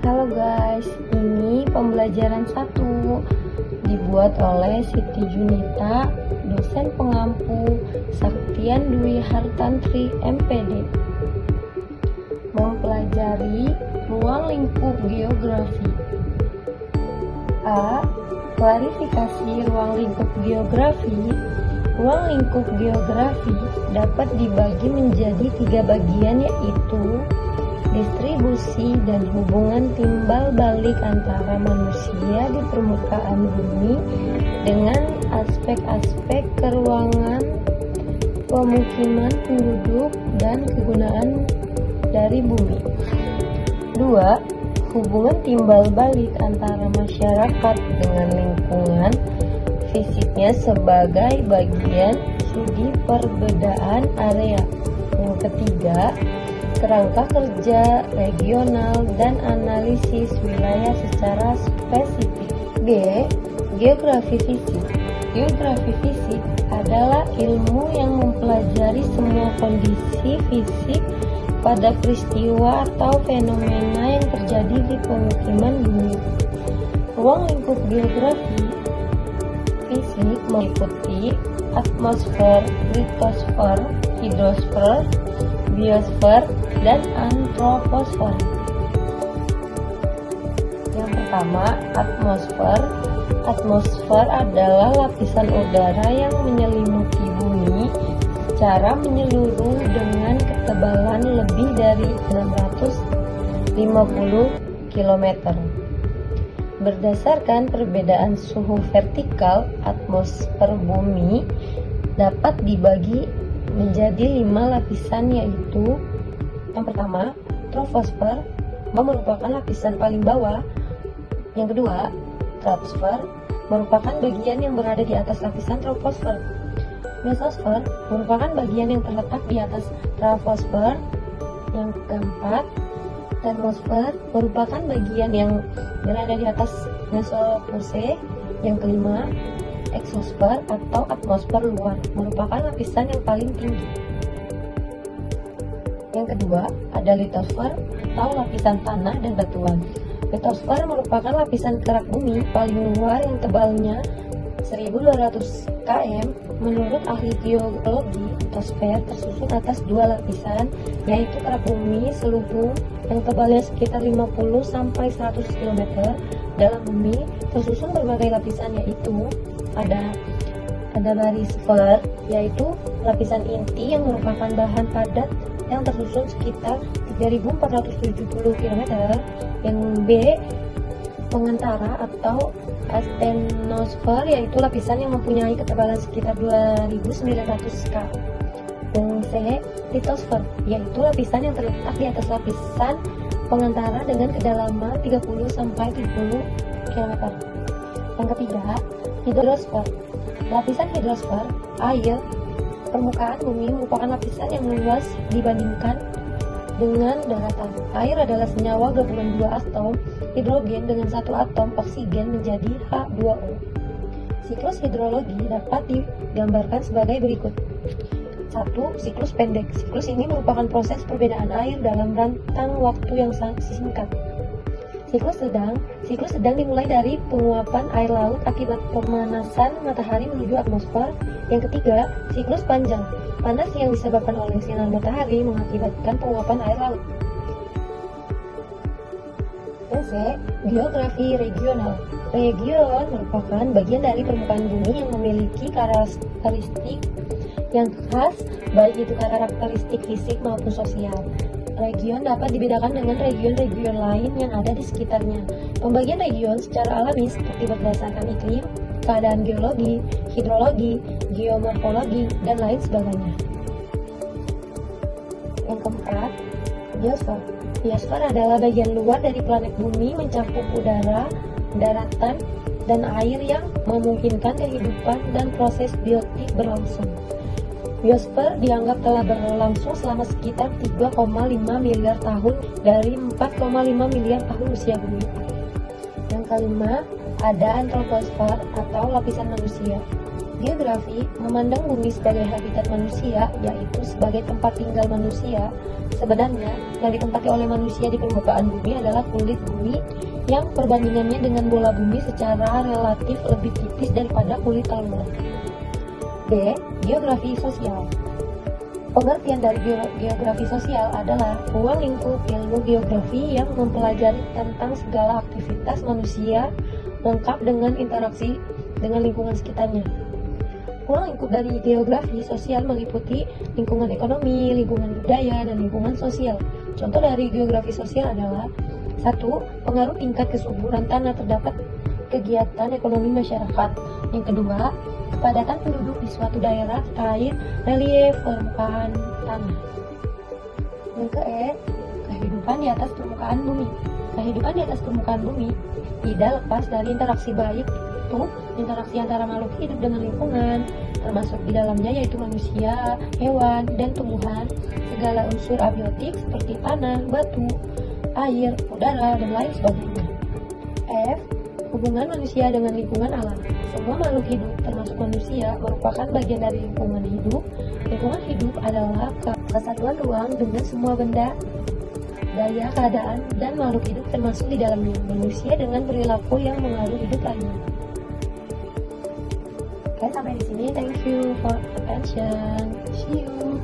Halo guys, ini pembelajaran 1 dibuat oleh Siti Junita, dosen pengampu Saktian Dwi Hartantri MPD. Mempelajari ruang lingkup geografi. A. Klarifikasi ruang lingkup geografi. Ruang lingkup geografi dapat dibagi menjadi 3 bagian, yaitu distribusi dan hubungan timbal balik antara manusia di permukaan bumi dengan aspek-aspek keruangan, pemukiman penduduk, dan kegunaan dari bumi. 2. Hubungan timbal balik antara masyarakat dengan lingkungan fisiknya sebagai bagian studi perbedaan area. Yang ketiga, kerangka kerja regional dan analisis wilayah secara spesifik. G. Geografi fisik. Geografi fisik adalah ilmu yang mempelajari semua kondisi fisik pada peristiwa atau fenomena yang terjadi di pemukiman bumi. Ruang lingkup geografi fisik meliputi atmosfer, litosfer, hidrosfer, biosfer, dan antroposfer. Yang pertama, atmosfer. Atmosfer adalah lapisan udara yang menyelimuti bumi secara menyeluruh dengan ketebalan lebih dari 650 km. Berdasarkan perbedaan suhu vertikal, atmosfer bumi dapat dibagi menjadi 5 lapisan, yaitu yang pertama, troposfer merupakan lapisan paling bawah. Yang kedua, stratosfer merupakan bagian yang berada di atas lapisan troposfer. Mesosfer merupakan bagian yang terletak di atas troposfer. Yang keempat, termosfer merupakan bagian yang berada di atas mesopause. Yang kelima, eksosfer atau atmosfer luar merupakan lapisan yang paling tinggi. Yang kedua, ada litosfer atau lapisan tanah dan batuan. Litosfer merupakan lapisan kerak bumi paling luar yang tebalnya 1200 km. Menurut ahli geologi, litosfer tersusun atas 2 lapisan, yaitu kerak bumi seluruh yang tebalnya sekitar 50-100 km. Dalam bumi tersusun berbagai lapisan, yaitu ada barisfer, yaitu lapisan inti yang merupakan bahan padat yang tersusun sekitar 3.470 km. Yang B, pengantara atau astenosfer, yaitu lapisan yang mempunyai ketebalan sekitar 2.900 K. Yang C, litosfer, yaitu lapisan yang terletak di atas lapisan pengantara dengan kedalaman 30-70 km. Yang ketiga, hidrosfer. Lapisan hidrosfer, air permukaan bumi, merupakan lapisan yang luas dibandingkan dengan daratan. Air adalah senyawa gabungan 2 atom hidrogen dengan 1 atom oksigen menjadi H2O. Siklus hidrologi dapat digambarkan sebagai berikut. 1. Siklus pendek. Siklus ini merupakan proses perbedaan air dalam rentang waktu yang sangat singkat. Siklus sedang dimulai dari penguapan air laut akibat pemanasan matahari menuju atmosfer. Yang ketiga, siklus panjang. Panas yang disebabkan oleh sinar matahari mengakibatkan penguapan air laut. Yang C, geografi regional. Region merupakan bagian dari permukaan bumi yang memiliki karakteristik yang khas, baik itu karakteristik fisik maupun sosial. Region dapat dibedakan dengan region-region lain yang ada di sekitarnya. Pembagian region secara alami seperti berdasarkan iklim, keadaan geologi, hidrologi, geomorfologi, dan lain sebagainya. Yang keempat, biosfer. Biosfer adalah bagian luar dari planet bumi mencakup udara, daratan, dan air yang memungkinkan kehidupan dan proses biotik berlangsung. Biosfer dianggap telah berlangsung selama sekitar 3,5 miliar tahun dari 4,5 miliar tahun usia bumi. Yang kelima, ada antroposfer atau lapisan manusia. Geografi memandang bumi sebagai habitat manusia, yaitu sebagai tempat tinggal manusia. Sebenarnya, yang ditempati oleh manusia di permukaan bumi adalah kulit bumi yang perbandingannya dengan bola bumi secara relatif lebih tipis daripada kulit telur. B. Geografi sosial. Pengertian dari geografi sosial adalah ruang lingkup ilmu geografi yang mempelajari tentang segala aktivitas manusia lengkap dengan interaksi dengan lingkungan sekitarnya. Ruang lingkup dari geografi sosial meliputi lingkungan ekonomi, lingkungan budaya, dan lingkungan sosial. Contoh dari geografi sosial adalah 1. Pengaruh tingkat kesuburan tanah terdapat kegiatan ekonomi masyarakat. Yang kedua, kepadatan penduduk di suatu daerah terkait relief permukaan tanah. Yang kehidupan di atas permukaan bumi. Kehidupan di atas permukaan bumi tidak lepas dari interaksi baik itu interaksi antara makhluk hidup dengan lingkungan, termasuk di dalamnya yaitu manusia, hewan, dan tumbuhan, segala unsur abiotik seperti tanah, batu, air, udara, dan lain sebagainya. F. Hubungan manusia dengan lingkungan alam. Semua makhluk hidup, termasuk manusia, merupakan bagian dari lingkungan hidup. Lingkungan hidup adalah kesatuan ruang dengan semua benda, daya, keadaan, dan makhluk hidup termasuk di dalamnya, manusia dengan perilaku yang mengaruhi hidup lainnya. Oke, sampai di sini. Thank you for attention. See you.